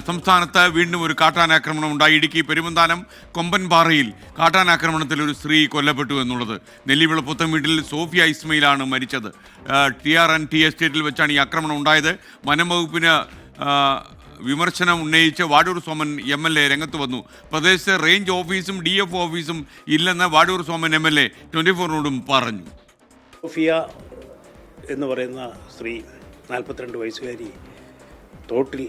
സംസ്ഥാനത്ത് വീണ്ടും ഒരു കാട്ടാനാക്രമണം ഉണ്ടായി. ഇടുക്കി പെരുമന്താനം കൊമ്പൻപാറയിൽ കാട്ടാനാക്രമണത്തിൽ ഒരു സ്ത്രീ കൊല്ലപ്പെട്ടു എന്നുള്ളത്. നെല്ലിവിള വീട്ടിൽ സോഫിയ ഇസ്മയിലാണ് മരിച്ചത്. TRNT എസ്റ്റേറ്റിൽ വെച്ചാണ് ഈ ആക്രമണം ഉണ്ടായത്. വനം വകുപ്പിന് വിമർശനം ഉന്നയിച്ച് വാടൂർ സോമൻ MLA രംഗത്ത് വന്നു. പ്രദേശത്ത് റേഞ്ച് ഓഫീസും DF ഓഫീസും ഇല്ലെന്ന് വാടൂർ സോമൻ MLA 24നോടും പറഞ്ഞു. സോഫിയ എന്ന് പറയുന്ന സ്ത്രീ 42 വയസ്സുകാരി തോട്ടിൽ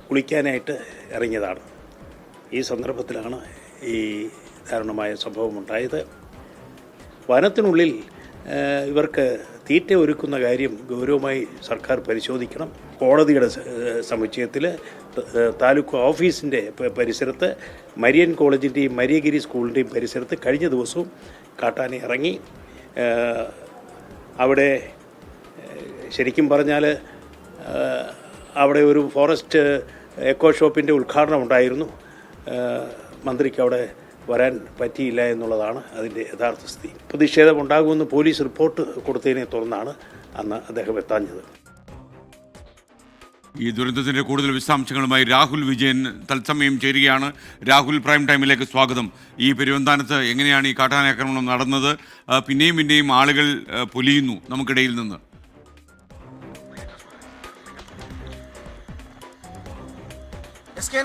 കുളിക്കാനായിട്ട് ഇറങ്ങിയതാണ്. ഈ സന്ദർഭത്തിലാണ് ഈ ദാരുണമായ സംഭവമുണ്ടായത്. വനത്തിനുള്ളിൽ ഇവർക്ക് തീറ്റ ഒരുക്കുന്ന കാര്യം ഗൗരവമായി സർക്കാർ പരിശോധിക്കണം. കോടതിയുടെ സമുച്ചയത്തിൽ താലൂക്ക് ഓഫീസിൻ്റെ പരിസരത്ത് മരിയൻ കോളേജിൻ്റെയും മരിയഗിരി സ്കൂളിൻ്റെയും പരിസരത്ത് കഴിഞ്ഞ ദിവസവും കാട്ടാന ഇറങ്ങി. അവിടെ ശരിക്കും പറഞ്ഞാൽ അവിടെ ഒരു ഫോറസ്റ്റ് എക്കോ ഷോപ്പിൻ്റെ ഉദ്ഘാടനം ഉണ്ടായിരുന്നു. മന്ത്രിക്ക് അവിടെ വരാൻ പറ്റിയില്ല എന്നുള്ളതാണ് അതിൻ്റെ യഥാർത്ഥ സ്ഥിതി. പ്രതിഷേധമുണ്ടാകുമെന്ന് പോലീസ് റിപ്പോർട്ട് കൊടുത്തതിനെ തുടർന്നാണ് അന്ന് അദ്ദേഹം എത്താഞ്ഞത്. ഈ ദുരന്തത്തിൻ്റെ കൂടുതൽ വിശദാംശങ്ങളുമായി രാഹുൽ വിജയൻ തത്സമയം ചേരുകയാണ്. രാഹുൽ, പ്രൈം ടൈമിലേക്ക് സ്വാഗതം. ഈ പെരുവന്താനത്ത് എങ്ങനെയാണ് ഈ കാട്ടാനാക്രമണം നടന്നത്? പിന്നെയും ആളുകൾ പൊലിയുന്നു നമുക്കിടയിൽ നിന്ന്.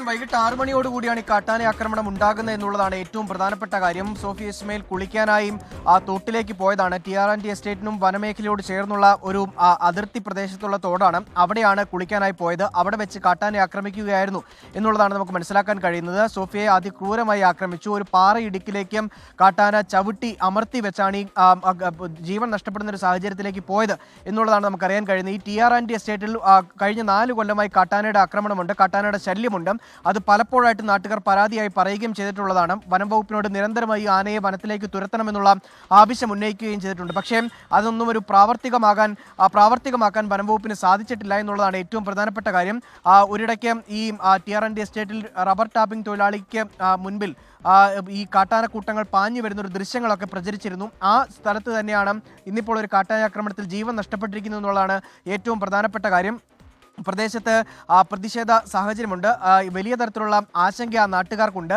വൈകിട്ട് 6 മണിയോടുകൂടിയാണ് ഈ കാട്ടാന ആക്രമണം ഉണ്ടാകുന്നത് എന്നുള്ളതാണ് ഏറ്റവും പ്രധാനപ്പെട്ട കാര്യം. സോഫി ഇസ്മയിൽ കുളിക്കാനായും ആ തോട്ടിലേക്ക് പോയതാണ്. TRNT എസ്റ്റേറ്റിനും വനമേഖലയോട് ചേർന്നുള്ള ഒരു അതിർത്തി പ്രദേശത്തുള്ള തോടാണ്. അവിടെയാണ് കുളിക്കാനായി പോയത്. അവിടെ വെച്ച് കാട്ടാനെ ആക്രമിക്കുകയായിരുന്നു എന്നുള്ളതാണ് നമുക്ക് മനസ്സിലാക്കാൻ കഴിയുന്നത്. സോഫിയെ അതിക്രൂരമായി ആക്രമിച്ചു. ഒരു പാറയിടുക്കിലേക്കും കാട്ടാന ചവിട്ടി അമർത്തി വെച്ചാണ് ഈ ജീവൻ നഷ്ടപ്പെടുന്ന ഒരു സാഹചര്യത്തിലേക്ക് പോയത് എന്നുള്ളതാണ് നമുക്കറിയാൻ കഴിയുന്നത്. ഈ TRNT എസ്റ്റേറ്റിൽ കഴിഞ്ഞ 4 കൊല്ലമായി കാട്ടാനയുടെ ആക്രമണമുണ്ട്, കാട്ടാനയുടെ ശല്യമുണ്ട്. അത് പലപ്പോഴായിട്ട് നാട്ടുകാർ പരാതിയായി പറയുകയും ചെയ്തിട്ടുള്ളതാണ്. വനം വകുപ്പിനോട് നിരന്തരമായി ആനയെ വനത്തിലേക്ക് തുരത്തണമെന്നുള്ള ആവശ്യം ഉന്നയിക്കുകയും ചെയ്തിട്ടുണ്ട്. പക്ഷേ അതൊന്നും ഒരു പ്രാവർത്തികമാക്കാൻ വനം വകുപ്പിന് സാധിച്ചിട്ടില്ല എന്നുള്ളതാണ് ഏറ്റവും പ്രധാനപ്പെട്ട കാര്യം. ഒരിടയ്ക്ക് ഈ TRNT എസ്റ്റേറ്റിൽ റബ്ബർ ടാപ്പിംഗ് തൊഴിലാളിക്ക് മുൻപിൽ ഈ കാട്ടാനക്കൂട്ടങ്ങൾ പാഞ്ഞു വരുന്നൊരു ദൃശ്യങ്ങളൊക്കെ പ്രചരിച്ചിരുന്നു. ആ സ്ഥലത്ത് തന്നെയാണ് ഇന്നിപ്പോൾ ഒരു കാട്ടാനാക്രമണത്തിൽ ജീവൻ നഷ്ടപ്പെട്ടിരിക്കുന്നു എന്നുള്ളതാണ് ഏറ്റവും പ്രധാനപ്പെട്ട കാര്യം. പ്രദേശത്ത് പ്രതിഷേധ സാഹചര്യമുണ്ട്. വലിയ തരത്തിലുള്ള ആശങ്ക നാട്ടുകാർക്കുണ്ട്.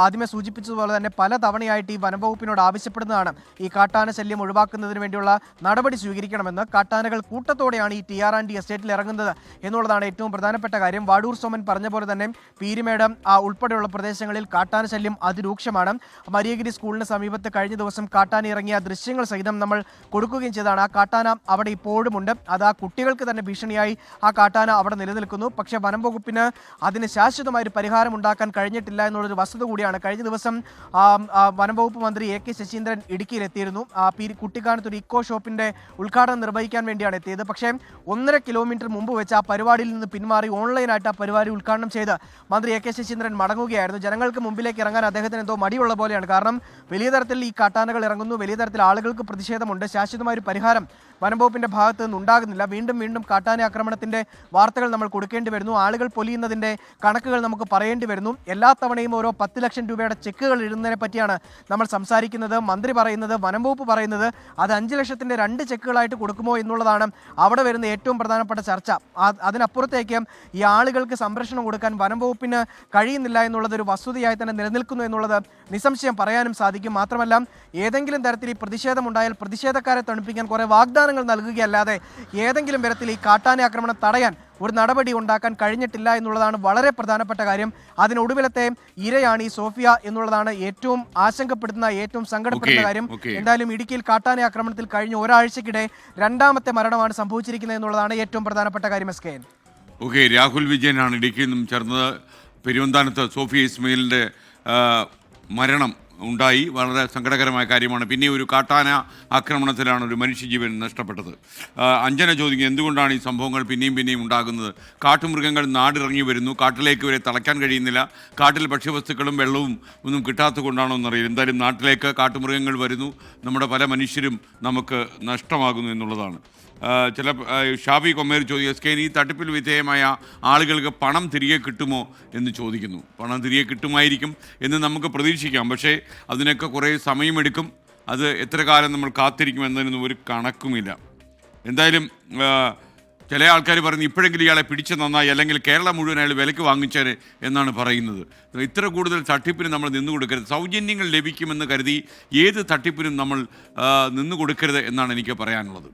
ആദ്യമേ സൂചിപ്പിച്ചതുപോലെ തന്നെ പല തവണയായിട്ട് ഈ വനംവകുപ്പിനോട് ആവശ്യപ്പെടുന്നതാണ് ഈ കാട്ടാന ശല്യം ഒഴിവാക്കുന്നതിന് വേണ്ടിയുള്ള നടപടി സ്വീകരിക്കണമെന്ന്. കാട്ടാനകൾ കൂട്ടത്തോടെയാണ് ഈ TRNT എസ്റ്റേറ്റിൽ ഇറങ്ങുന്നത് എന്നുള്ളതാണ് ഏറ്റവും പ്രധാനപ്പെട്ട കാര്യം. വാടൂർ സോമൻ പറഞ്ഞ പോലെ തന്നെ പീരുമേട് ഉൾപ്പെടെയുള്ള പ്രദേശങ്ങളിൽ കാട്ടാന ശല്യം അതിരൂക്ഷമാണ്. മരിയഗിരി സ്കൂളിന് സമീപത്ത് കഴിഞ്ഞ ദിവസം കാട്ടാന ഇറങ്ങിയ ദൃശ്യങ്ങൾ സഹിതം നമ്മൾ കൊടുക്കുകയും ചെയ്തതാണ്. ആ കാട്ടാന അവിടെ ഇപ്പോഴുമുണ്ട്. അത് ആ കുട്ടികൾക്ക് തന്നെ ഭീഷണിയായി ആ കാട്ടാന അവിടെ നിലനിൽക്കുന്നു. പക്ഷേ വനം വകുപ്പിന് അതിന് ശാശ്വതമായൊരു പരിഹാരം ഉണ്ടാക്കാൻ കഴിഞ്ഞിട്ടില്ല എന്നുള്ളൊരു വസ്തുത കൂടിയാണ്. കഴിഞ്ഞ ദിവസം വനം വകുപ്പ് മന്ത്രി AK ശശീന്ദ്രൻ ഇടുക്കിയിലെത്തിയിരുന്നു. കുട്ടിക്കാനത്ത് ഒരു ഇക്കോ ഷോപ്പിന്റെ ഉദ്ഘാടനം നിർവഹിക്കാൻ വേണ്ടിയാണ് എത്തിയത്. പക്ഷേ 1.5 കിലോമീറ്റർ മുമ്പ് വെച്ച് ആ പരിപാടിയിൽ നിന്ന് പിന്മാറി ഓൺലൈനായിട്ട് ആ പരിപാടി ഉദ്ഘാടനം ചെയ്ത് മന്ത്രി AK ശശീന്ദ്രൻ മടങ്ങുകയായിരുന്നു. ജനങ്ങൾക്ക് മുമ്പിലേക്ക് ഇറങ്ങാൻ അദ്ദേഹത്തിന് എന്തോ മടിയുള്ള പോലെയാണ്. കാരണം വലിയ തരത്തിൽ ഈ കാട്ടാനകൾ ഇറങ്ങുന്നു, വലിയ തരത്തിൽ ആളുകൾക്ക് പ്രതിഷേധമുണ്ട്. ശാശ്വതമായൊരു പരിഹാരം വനം വകുപ്പിന്റെ ഭാഗത്ത് നിന്ന് ഉണ്ടാകുന്നില്ല. വീണ്ടും കാട്ടാന ആക്രമണത്തിന്റെ വാർത്തകൾ നമ്മൾ കൊടുക്കേണ്ടി വരുന്നു. ആളുകൾ പൊലിയുന്നതിൻ്റെ കണക്കുകൾ നമുക്ക് പറയേണ്ടി വരുന്നു. എല്ലാ തവണയും ഓരോ 10 ലക്ഷം രൂപയുടെ ചെക്കുകൾ ഇടുന്നതിനെ പറ്റിയാണ് നമ്മൾ സംസാരിക്കുന്നത്. മന്ത്രി പറയുന്നത്, വനം വകുപ്പ് പറയുന്നത് അത് 5 ലക്ഷത്തിൻ്റെ 2 ചെക്കുകളായിട്ട് കൊടുക്കുമോ എന്നുള്ളതാണ് അവിടെ വരുന്ന ഏറ്റവും പ്രധാനപ്പെട്ട ചർച്ച. അതിനപ്പുറത്തേക്ക് ഈ ആളുകൾക്ക് സംരക്ഷണം കൊടുക്കാൻ വനം വകുപ്പിന് കഴിയുന്നില്ല എന്നുള്ളതൊരു വസ്തുതയായി തന്നെ നിലനിൽക്കുന്നു എന്നുള്ളത് നിസ്സംശയം പറയാനും സാധിക്കും. മാത്രമല്ല, ഏതെങ്കിലും തരത്തിൽ ഈ പ്രതിഷേധമുണ്ടായാൽ പ്രതിഷേധക്കാരെ തണുപ്പിക്കാൻ കുറേ വാഗ്ദാനങ്ങൾ നൽകുകയല്ലാതെ ഏതെങ്കിലും തരത്തിൽ ഈ കാട്ടാന ആക്രമണം തടയാൻ ഒരു നടപടി ഉണ്ടാക്കാൻ കഴിഞ്ഞിട്ടില്ല എന്നുള്ളതാണ് വളരെ പ്രധാനപ്പെട്ട കാര്യം. അതിനൊടുവിലത്തെ ഇരയാണ് ഈ സോഫിയ എന്നുള്ളതാണ് ഏറ്റവും ആശങ്കപ്പെടുത്തുന്ന, ഏറ്റവും സങ്കടപ്പെടുന്ന കാര്യം. എന്തായാലും ഇടുക്കിയിൽ കാട്ടാന ആക്രമണത്തിൽ കഴിഞ്ഞ ഒരാഴ്ചക്കിടെ 2ാമത്തെ മരണമാണ് സംഭവിച്ചിരിക്കുന്നത് എന്നുള്ളതാണ് ഏറ്റവും പ്രധാനപ്പെട്ട കാര്യം. SKN. രാഹുൽ വിജയനാണ് ഇടുക്കിയിൽ നിന്നും ചേർന്നത്. പെരുവന്താനത്ത് സോഫിയ ഇസ്മയിലിൻ്റെ മരണം ഉണ്ടായി. വളരെ സങ്കടകരമായ കാര്യമാണ്. പിന്നെ ഒരു കാട്ടാന ആക്രമണത്തിലാണ് ഒരു മനുഷ്യജീവൻ നഷ്ടപ്പെട്ടത്. അഞ്ജന ചോദിക്കുന്നത്, എന്തുകൊണ്ടാണ് ഈ സംഭവങ്ങൾ പിന്നെയും ഉണ്ടാകുന്നത്? കാട്ടുമൃഗങ്ങൾ നാടിറങ്ങി വരുന്നു, കാട്ടിലേക്ക് വരെ തളയ്ക്കാൻ കഴിയുന്നില്ല. കാട്ടിൽ ഭക്ഷ്യവസ്തുക്കളും വെള്ളവും ഒന്നും കിട്ടാത്തത് കൊണ്ടാണോ എന്നറിയില്ല. എന്തായാലും നാട്ടിലേക്ക് കാട്ടുമൃഗങ്ങൾ വരുന്നു, നമ്മുടെ പല മനുഷ്യരും നമുക്ക് നഷ്ടമാകുന്നു എന്നുള്ളതാണ്. ചില ഷാബി കൊമ്മേർ ചോദിക്കുക, ഈ തട്ടിപ്പിൽ വിധേയമായ ആളുകൾക്ക് പണം തിരികെ കിട്ടുമോ എന്ന് ചോദിക്കുന്നു. പണം തിരികെ കിട്ടുമായിരിക്കും എന്ന് നമുക്ക് പ്രതീക്ഷിക്കാം. പക്ഷേ അതിനൊക്കെ കുറേ സമയമെടുക്കും. അത് എത്ര കാലം നമ്മൾ കാത്തിരിക്കും എന്നതിനൊന്നും ഒരു കണക്കുമില്ല. എന്തായാലും ചില ആൾക്കാർ പറയുന്നത് ഇപ്പോഴെങ്കിലും ഇയാളെ പിടിച്ച് നന്നായി, അല്ലെങ്കിൽ കേരളം മുഴുവൻ അയാൾ വിലക്ക് വാങ്ങിച്ചേരെ എന്നാണ് പറയുന്നത്. ഇത്ര കൂടുതൽ തട്ടിപ്പിന് നമ്മൾ നിന്നു കൊടുക്കരുത്. സൗജന്യങ്ങൾ ലഭിക്കുമെന്ന് കരുതി ഏത് തട്ടിപ്പിനും നമ്മൾ നിന്നു കൊടുക്കരുത് എന്നാണ് എനിക്ക് പറയാനുള്ളത്.